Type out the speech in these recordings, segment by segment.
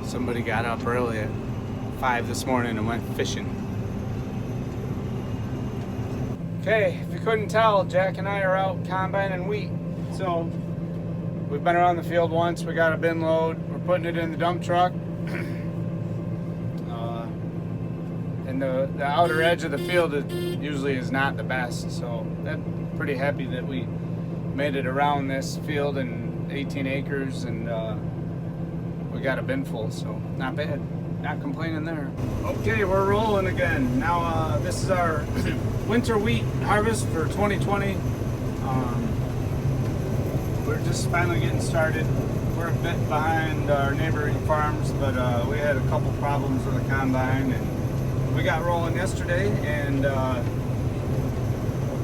Somebody got up early at 5 this morning and went fishing. Okay, if you couldn't tell, Jack and I are out combining wheat. So we've been around the field once. We got a bin load. We're putting it in the dump truck. And the outer edge of the field usually is not the best. So I'm pretty happy that we made it around this field in 18 acres and we got a bin full, so not bad. Not complaining there. Okay, we're rolling again. Now this is our winter wheat harvest for 2020. We're just finally getting started. We're a bit behind our neighboring farms, but we had a couple problems with the combine, and we got rolling yesterday, and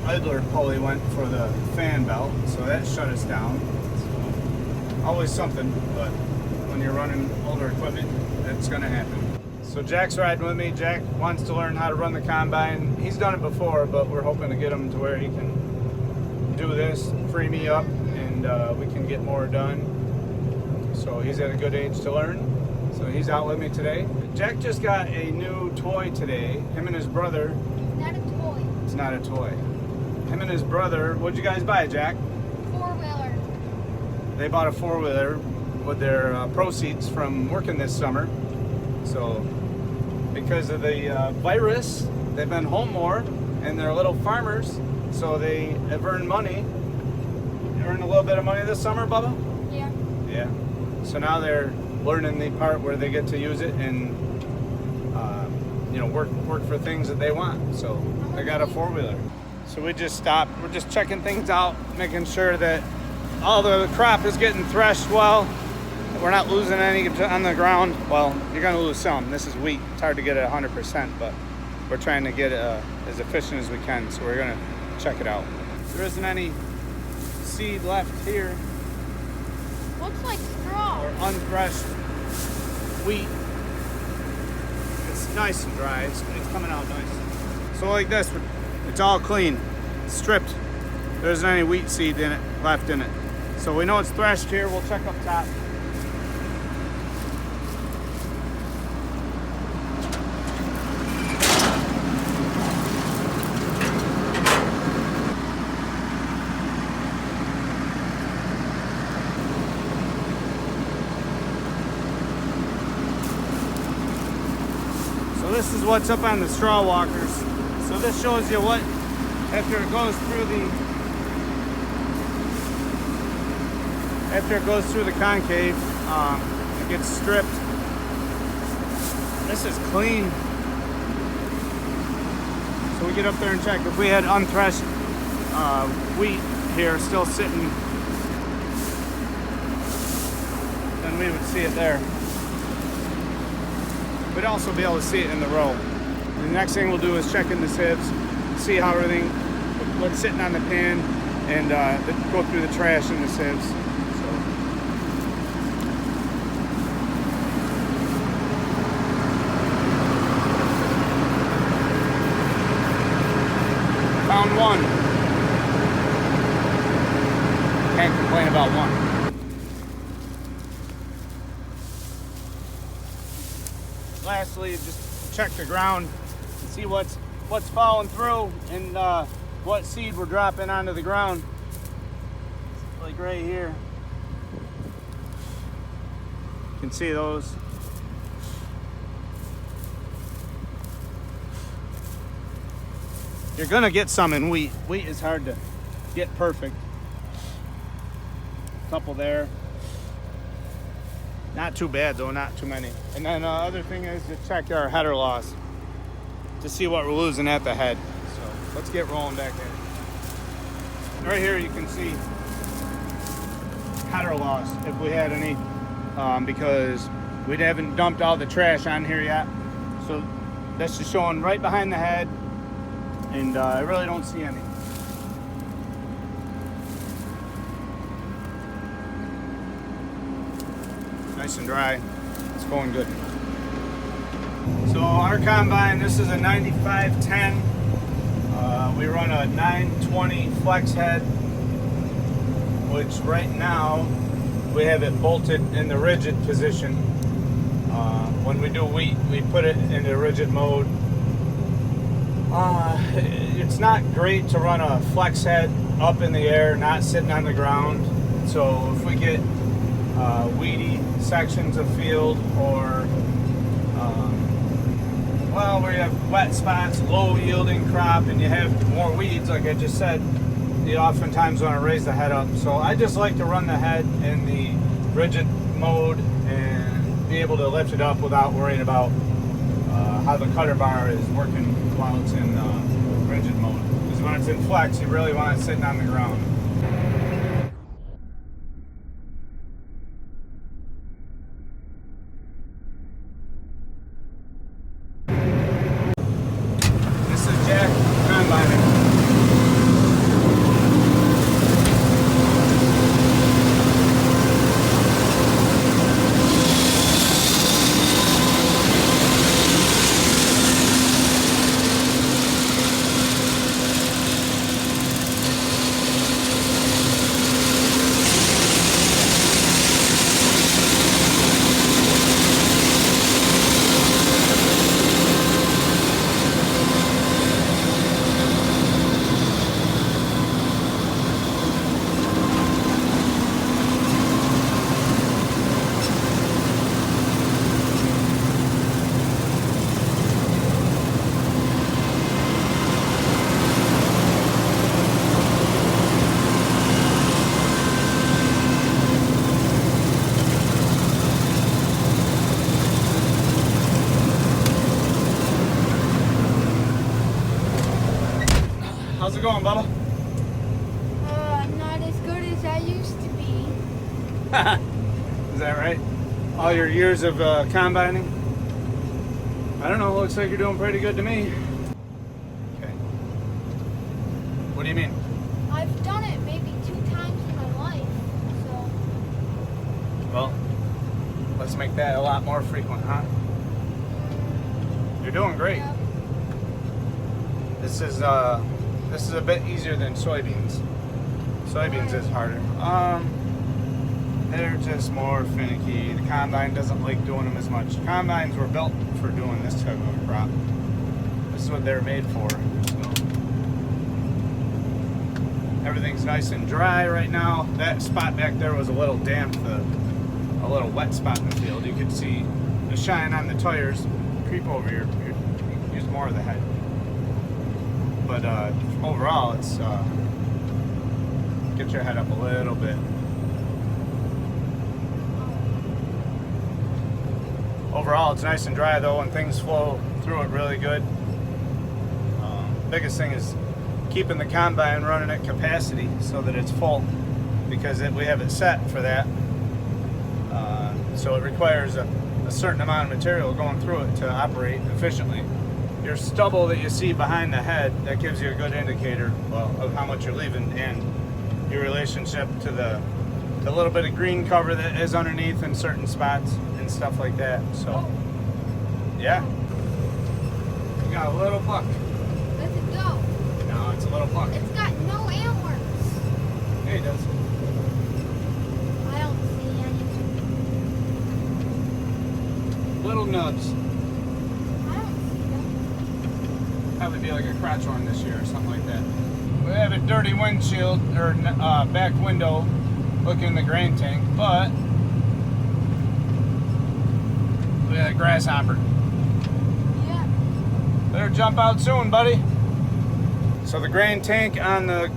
idler pulley went for the fan belt, so that shut us down. So, always something, but when you're running older equipment, that's gonna happen. So Jack's riding with me. Jack wants to learn how to run the combine. He's done it before, but we're hoping to get him to where he can do this, free me up, and we can get more done. So he's at a good age to learn. So he's out with me today. Jack just got a new toy today. Him and his brother. It's not a toy. It's not a toy. Him and his brother, what'd you guys buy, Jack? Four-wheeler. They bought a four-wheeler with their proceeds from working this summer. So because of the virus, they've been home more, and they're little farmers, so they have earned money. You earned a little bit of money this summer, Bubba? Yeah. Yeah. So now they're learning the part where they get to use it and work for things that they want. So they got a four-wheeler. So we just stopped. We're just checking things out, making sure that all the crop is getting threshed well. We're not losing any on the ground. Well, you're gonna lose some. This is wheat. It's hard to get it 100%, but we're trying to get it as efficient as we can. So we're gonna check it out. There isn't any seed left here. Looks like straw. Or unthreshed wheat. It's nice and dry. It's coming out nice. So like this, it's all clean, stripped. There isn't any wheat seed in it left in it. So we know it's threshed here. We'll check up top. So this is what's up on the straw walkers. So this shows you what, after it goes through the concave, it gets stripped. This is clean. So we get up there and check. If we had unthreshed wheat here still sitting, then we would see it there. We'd also be able to see it in the row. The next thing we'll do is check in the sieves, see how everything, what's sitting on the pan, and go through the trash in the sieves. So. Found one. Can't complain about one. Lastly, just check the ground and see what's falling through and what seed we're dropping onto the ground. Like right here. You can see those. You're gonna get some in wheat. Wheat is hard to get perfect. A couple there. Not too bad though, not too many. And then other thing is to check our header loss to see what we're losing at the head. So let's get rolling back there. Right here you can see header loss if we had any, because we haven't dumped all the trash on here yet. So that's just showing right behind the head, and I really don't see any. Nice and dry. It's going good. So our combine, this is a 9510. We run a 920 flex head, which right now we have it bolted in the rigid position. When we do wheat, we put it into rigid mode. It's not great to run a flex head up in the air, not sitting on the ground. So if we get weedy sections of field, or where you have wet spots, low yielding crop, and you have more weeds, like I just said, you oftentimes want to raise the head up. So I just like to run the head in the rigid mode and be able to lift it up without worrying about how the cutter bar is working while it's in rigid mode. Because when it's in flex, you really want it sitting on the ground. This is Jack combining. How's it going, Bubba? Not as good as I used to be. Is that right? All your years of combining? I don't know, looks like you're doing pretty good to me. Okay. What do you mean? I've done it maybe 2 times in my life, so. Well, let's make that a lot more frequent, huh? You're doing great. Yeah. This is a bit easier than soybeans. Soybeans is harder. They're just more finicky. The combine doesn't like doing them as much. Combines were built for doing this type of a crop. This is what they're made for. So everything's nice and dry right now. That spot back there was a little damp, a little wet spot in the field. You could see the shine on the tires creep over here. Use more of the head. But overall, it's get your head up a little bit. Overall, it's nice and dry though, and things flow through it really good. Biggest thing is keeping the combine running at capacity so that it's full, because we have it set for that. So it requires a certain amount of material going through it to operate efficiently. Your stubble that you see behind the head, that gives you a good indicator, well, of how much you're leaving, and your relationship to the little bit of green cover that is underneath in certain spots and stuff like that. So, yeah. You got a little buck. Does it go? No, it's a little buck. It's got no antlers. Yeah, it does. I don't see any. Little nubs. I don't see them. Probably be like a crotch horn this year or something like that. We have a dirty windshield, or back window looking in the grain tank, but look at that grasshopper. Yeah. Better jump out soon, buddy. So the grain tank on the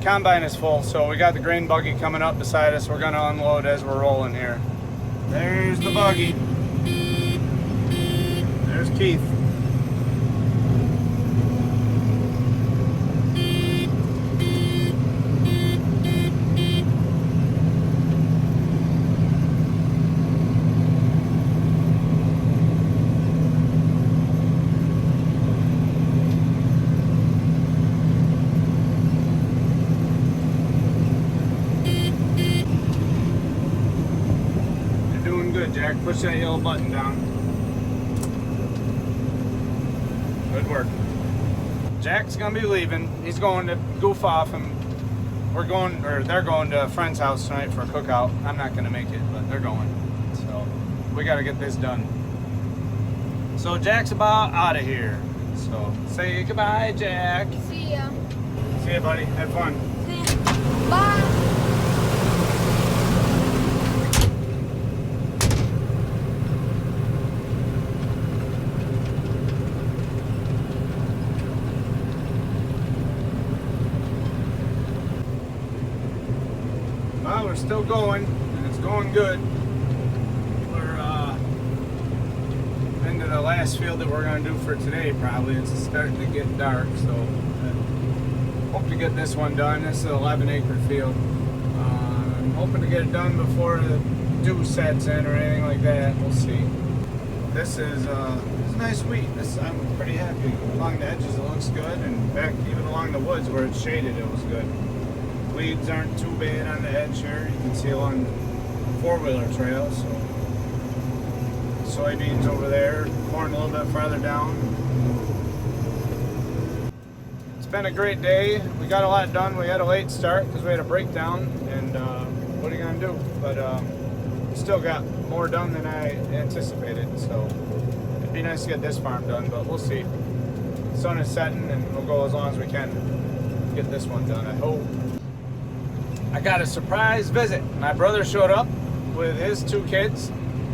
combine is full, so we got the grain buggy coming up beside us. We're gonna unload as we're rolling here. There's the buggy. There's Keith. Jack, push that yellow button down. Good work. Jack's gonna be leaving. He's going to goof off, and they're going to a friend's house tonight for a cookout. I'm not gonna make it, but they're going. So we gotta get this done. So Jack's about out of here. So say goodbye, Jack. See ya. See ya, buddy. Have fun. See ya. Bye. Well, we're still going, and it's going good. We're into the last field that we're going to do for today, probably. It's starting to get dark, so hope to get this one done. This is an 11-acre field. I'm hoping to get it done before the dew sets in or anything like that. We'll see. This is nice wheat. I'm pretty happy. Along the edges, it looks good, and back even along the woods where it's shaded, it was good. Weeds aren't too bad on the edge here. You can see along the four-wheeler trail. So soybeans over there, corn a little bit farther down. It's been a great day. We got a lot done. We had a late start because we had a breakdown, and what are you gonna do? But we still got more done than I anticipated. So it'd be nice to get this farm done, but we'll see. The sun is setting, and we'll go as long as we can to get this one done, I hope. I got a surprise visit. My brother showed up with his 2 kids.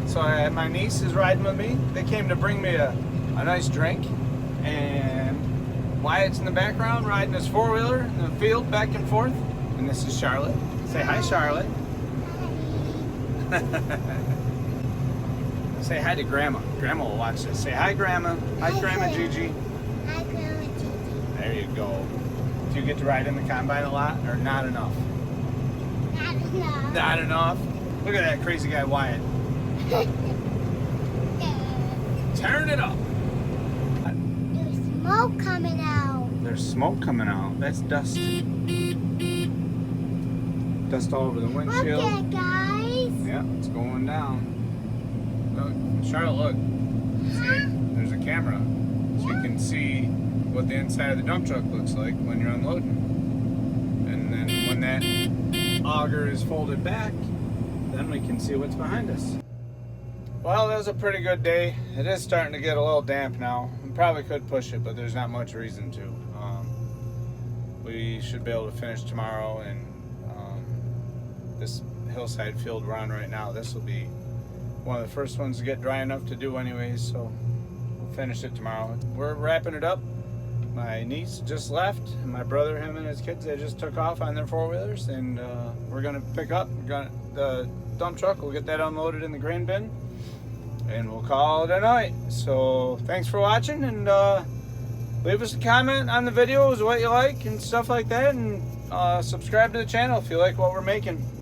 So my niece is riding with me. They came to bring me a nice drink. And Wyatt's in the background riding his 4-wheeler in the field back and forth. And this is Charlotte. Say hi, Charlotte. Say hi to Grandma. Grandma will watch this. Say hi, Grandma. Hi, Grandma Gigi. Hi, Grandma Gigi. There you go. Do you get to ride in the combine a lot or not enough? Not enough. Not enough? Look at that crazy guy, Wyatt. Turn it up. There's smoke coming out. There's smoke coming out. That's dust. Dust all over the windshield. Look at guys. Yeah, it's going down. Look, Charlotte, look. See, there's a camera. So you can see what the inside of the dump truck looks like when you're unloading. And then when that auger is folded back, then we can see what's behind us. Well, that was a pretty good day. It is starting to get a little damp now. We probably could push it, but there's not much reason to. We should be able to finish tomorrow, and this hillside field we're on right now, this will be one of the first ones to get dry enough to do anyways, so we'll finish it tomorrow. We're wrapping it up. My niece just left, and my brother, him and his kids, they just took off on their 4-wheelers, and we're gonna pick up. The dump truck, we'll get that unloaded in the grain bin, and we'll call it a night. So thanks for watching, and leave us a comment on the videos, what you like and stuff like that, and subscribe to the channel if you like what we're making.